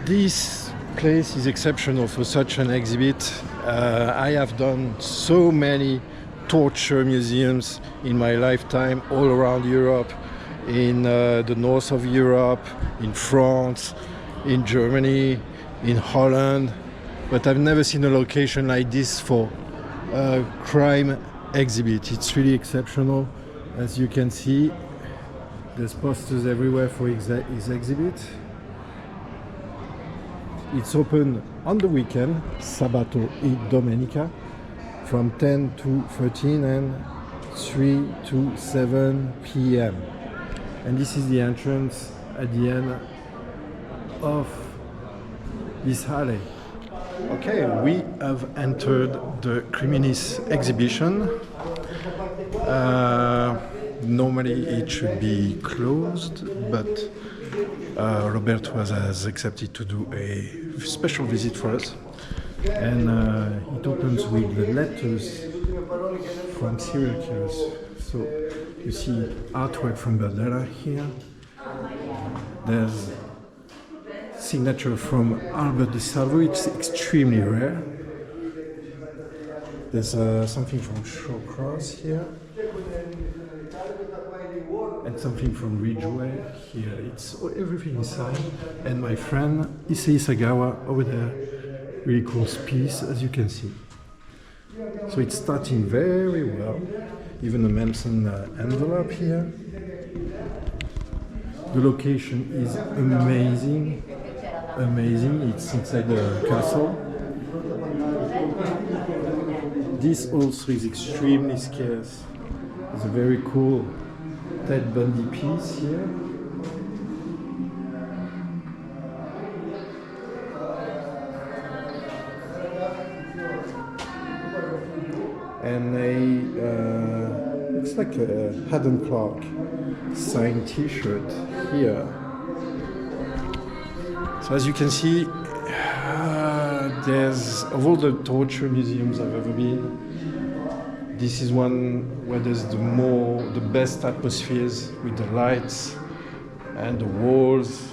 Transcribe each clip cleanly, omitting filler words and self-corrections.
This place is exceptional for such an exhibit. I have done so many torture museums in my lifetime all around Europe, in the north of Europe, in France, in Germany, in Holland, but I've never seen a location like this for a crime exhibit. It's really exceptional. As you can see, there's posters everywhere for his exhibit. It's open on the weekend, Sabato e Domenica, from 10 to 13 and 3 to 7 p.m. And this is the entrance at the end of this alley. Okay, we have entered the Criminis exhibition. Normally it should be closed, but Roberto has accepted to do a special visit for us. And it opens with the letters from serial killers. So you see artwork from Berdella here. There's signature from Albert de Salvo. It's extremely rare. There's something from Shawcross here. And something from Ridgeway here. It's everything inside. And my friend Issei Sagawa over there. Really cool piece, as you can see. So it's starting very well. Even a Manson envelope here. The location is amazing. Amazing. It's inside the castle. This also is extremely scarce. It's a very cool Ted Bundy piece here. And it's like a Haddon Clark signed t-shirt here. So as you can see, there's, of all the torture museums I've ever been, this is one where there's the best atmospheres with the lights and the walls.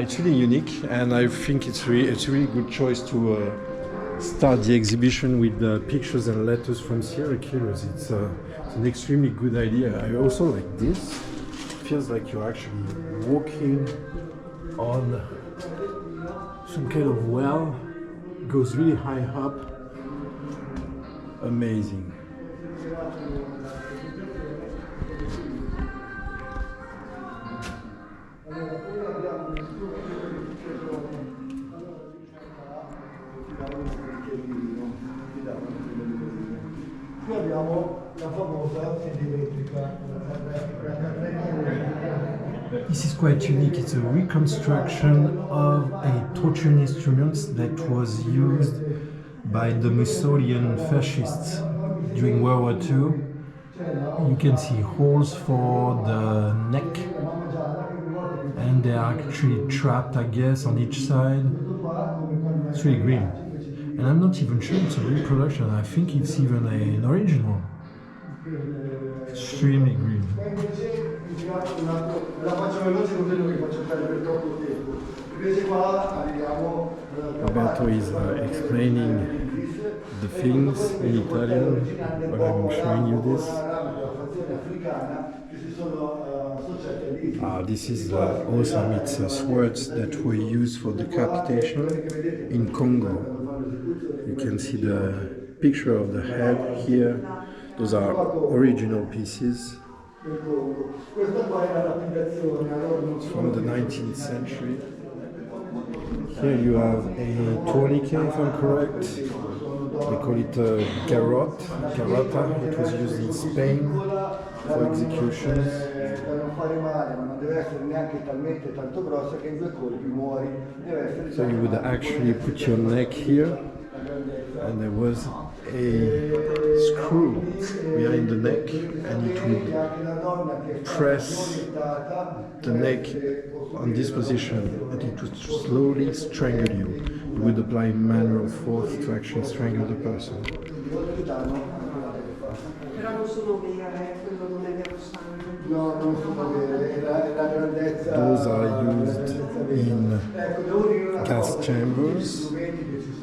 It's really unique, and I think it's a really good choice to start the exhibition with pictures and letters from serial killers. It's an extremely good idea. I also like this. It feels like you're actually walking on some kind of well. It goes really high up. Amazing. This is quite unique. It's a reconstruction of a torture instrument that was used by the Mussolinian fascists during World War II. You can see holes for the neck, and they are actually trapped, I guess, on each side. It's really grim. And I'm not even sure it's a reproduction. I think it's even an original. Extremely grim. Roberto is explaining the things in Italian while I'm showing you this. This is awesome. It's swords that were used for decapitation in Congo. You can see the picture of the head here. Those are original pieces. It's from the 19th century. Here you have a tourniquet, if I'm correct. They call it a garrote. It was used in Spain for executions. So you would actually put your neck here, and there was a screw behind the neck, and it would press the neck on this position, and it would slowly strangle you. You would apply manual force to actually strangle the person. Those are used in gas chambers. This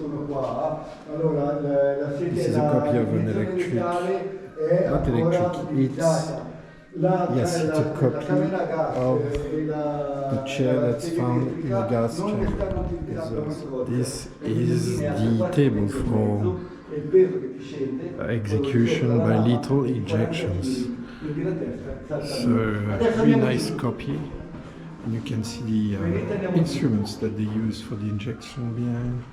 is a copy of an electric, not electric, yes, it's a copy of the chair that's found in the gas chamber. This is the table for execution by lethal injections. So, really nice copy. And you can see the instruments that they use for the injection behind.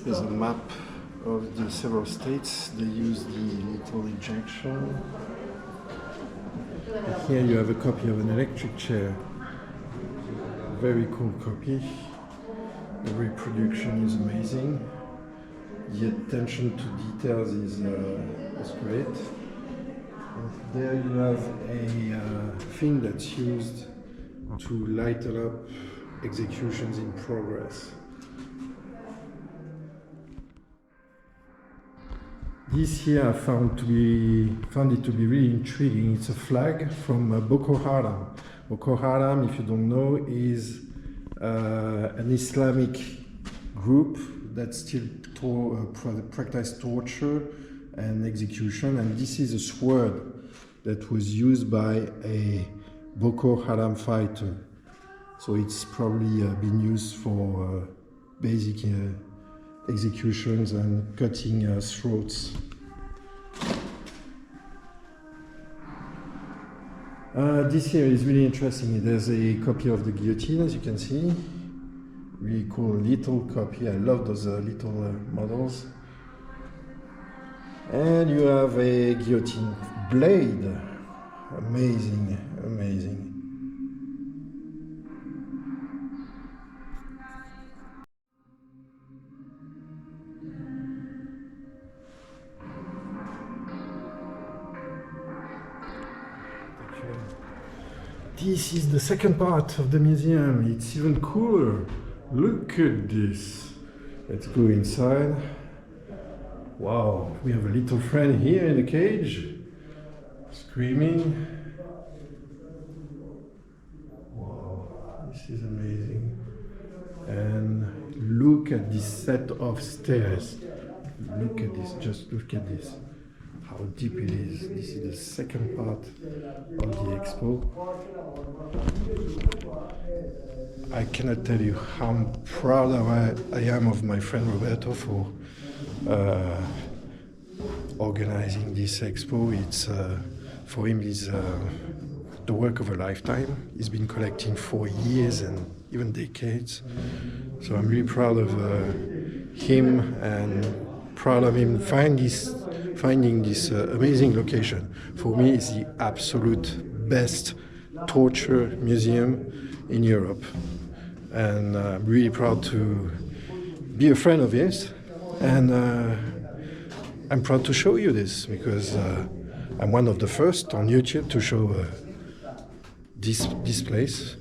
There's a map of the several states they use the lethal injection. And here you have a copy of an electric chair. Very cool copy. The reproduction is amazing. The attention to details is great. And there you have a thing that's used to lighten up executions in progress. This here I found it to be really intriguing. It's a flag from Boko Haram. Boko Haram, if you don't know, is an Islamic group that still practice torture and execution, and this is a sword that was used by a Boko Haram fighter. So it's probably been used for basic executions and cutting throats. This here is really interesting. There's a copy of the guillotine, as you can see. Really cool little copy. I love those little models. And you have a guillotine blade. Amazing, amazing. This is the second part of the museum. It's even cooler. Look at this. Let's go inside. Wow, we have a little friend here in the cage, screaming. Wow, this is amazing. And look at this set of stairs. Look at this, just look at this. How deep it is. This is the second part of the expo. I cannot tell you how proud I am of my friend Roberto for organizing this expo. It's for him is the work of a lifetime. He's been collecting for years and even decades. So I'm really proud of him and proud of him finding this amazing location. For me, it's the absolute best torture museum in Europe. And I'm really proud to be a friend of his. And I'm proud to show you this because I'm one of the first on YouTube to show this place.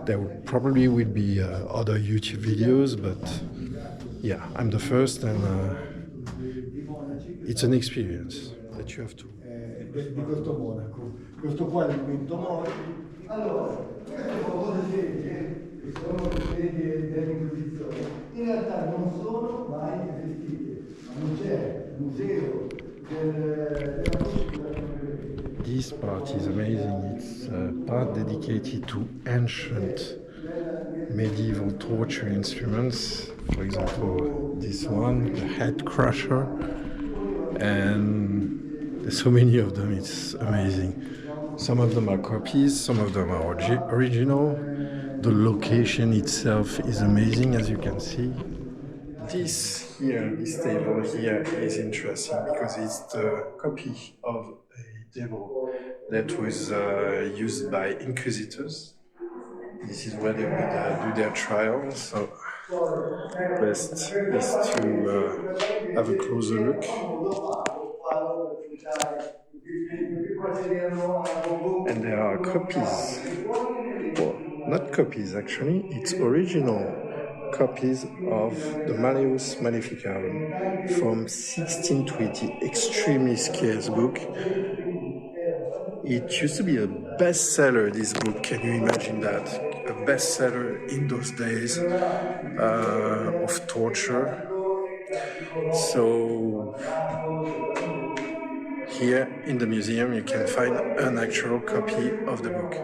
There probably will be other YouTube videos, but yeah, I'm the first, and it's an experience that you have to. Di questo monaco. Questo qua è il memento mori. Allora, queste sono cose semplici, che sono dell'Inquisizione. In realtà non sono mai esistite, ma non c'è museo della This part is amazing. It's a part dedicated to ancient medieval torture instruments. For example, this one, the head crusher, and there's so many of them, it's amazing. Some of them are copies, some of them are original. The location itself is amazing, as you can see. This table here is interesting because it's the copy of a table that was used by inquisitors. This is where they would do their trial, so best is to have a closer look. And there are copies, well, not copies actually, it's original copies of the Malleus Maleficarum from 1620, extremely scarce book. It used to be a bestseller, this book. Can you imagine that? A bestseller in those days of torture. So here in the museum you can find an actual copy of the book.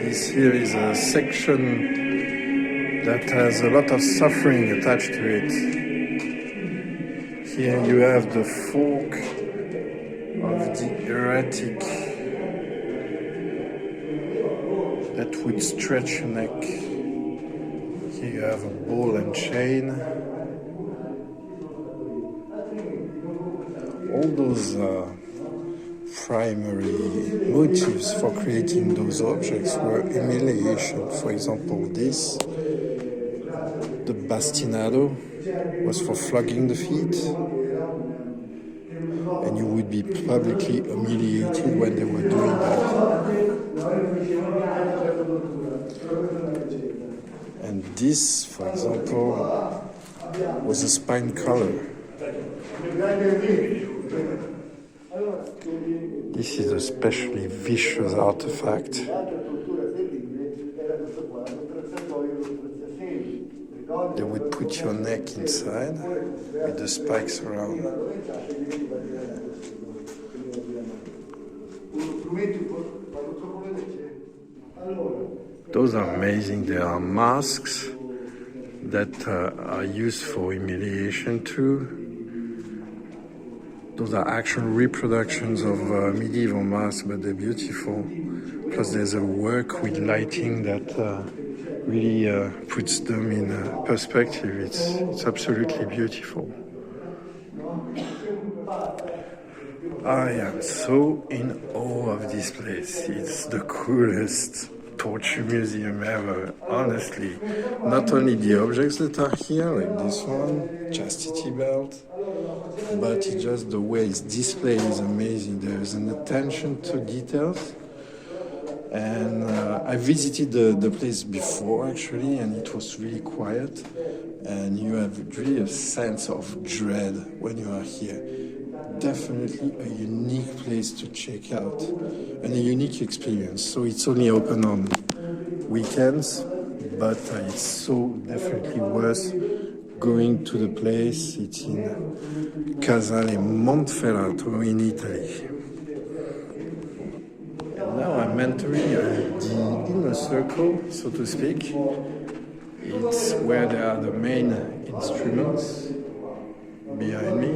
This here is a section that has a lot of suffering attached to it. Here you have the fork of the heretic that would stretch your neck. Here you have a ball and chain. All those primary motives for creating those objects were humiliation. For example, this, the bastinado, was for flogging the feet, and you would be publicly humiliated when they were doing that. And this, for example, was a spine collar. This is a especially vicious artifact. They would put your neck inside with the spikes around. Those are amazing. There are masks that are used for humiliation too. Those are actual reproductions of medieval masks, but they're beautiful. Plus there's a work with lighting that really puts them in perspective. It's absolutely beautiful. I am so in awe of this place. It's the coolest torture museum ever, honestly. Not only the objects that are here, like this one, chastity belt, but it's just the way it's displayed is amazing. There's an attention to details. And I visited the place before, actually, and it was really quiet. And you have really a sense of dread when you are here. Definitely a unique place to check out and a unique experience. So it's only open on weekends, but it's so definitely worth going to the place. It's in Casale Monferrato in Italy. And now I'm entering the inner circle, so to speak. It's where there are the main instruments behind me.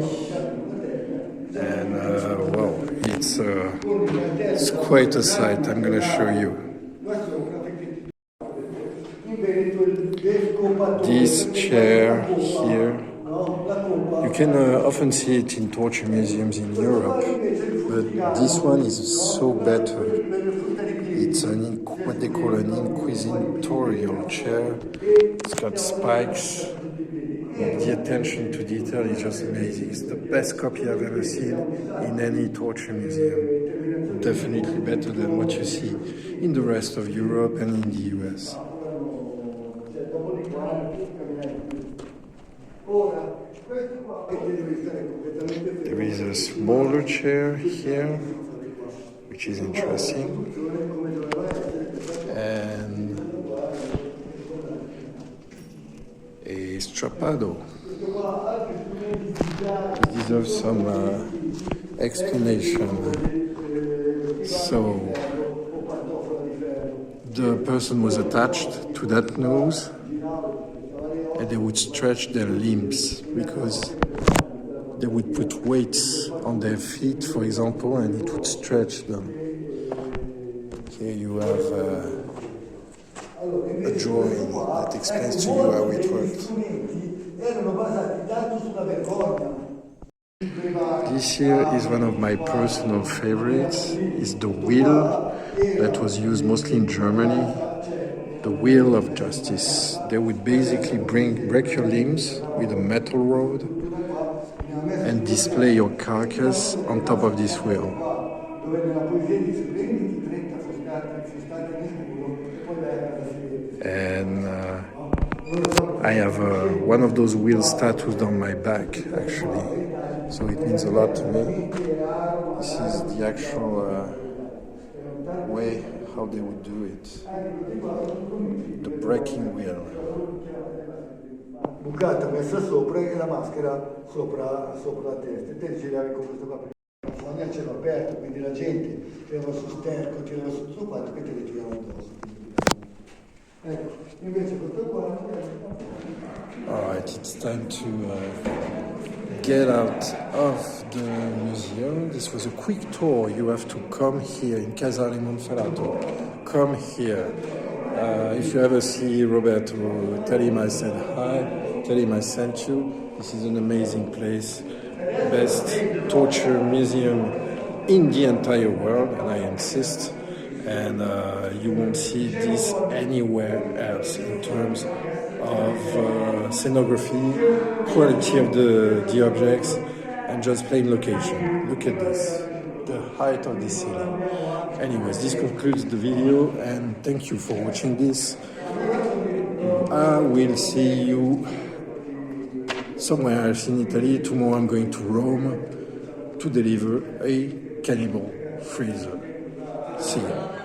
And well, it's quite a sight. I'm going to show you. This chair here, you can often see it in torture museums in Europe, but this one is so better. It's what they call an inquisitorial chair. It's got spikes. The attention to detail is just amazing. It's the best copy I've ever seen in any torture museum. Definitely better than what you see in the rest of Europe and in the US. There is a smaller chair here, which is interesting. And a strappado. It deserves some explanation. So the person was attached to that nose, and they would stretch their limbs because they would put weights on their feet, for example, and it would stretch them. Here you have a drawing that explains to you how it worked. erano basati tanto sulla vergogna. This here is one of my personal favorites. It's the wheel that was used mostly in Germany. The wheel of justice. They would basically break your limbs with a metal rod and display your carcass on top of this wheel. And I have one of those wheels tattooed on my back, actually. So it means a lot to me. This is the actual way how they would do it. The breaking wheel. Bucata messa sopra e la maschera sopra la testa. E te giravi con questo qua. Bisogna cielo aperto, quindi la gente tirava su sterco, tirava su tutto quanto e te le tirava addosso. Ecco, invece questo qua. Alright, it's time to get out of the museum. This was a quick tour. You have to come here in Casale Monferrato. Come here. If you ever see Roberto, tell him I said hi, tell him I sent you. This is an amazing place. Best torture museum in the entire world, and I insist. And you won't see this anywhere else in terms of scenography, quality of the objects, and just plain location. Look at this, the height of the ceiling. Anyways, this concludes the video, and thank you for watching this. I will see you somewhere else in Italy. Tomorrow I'm going to Rome to deliver a cannibal freezer. See you.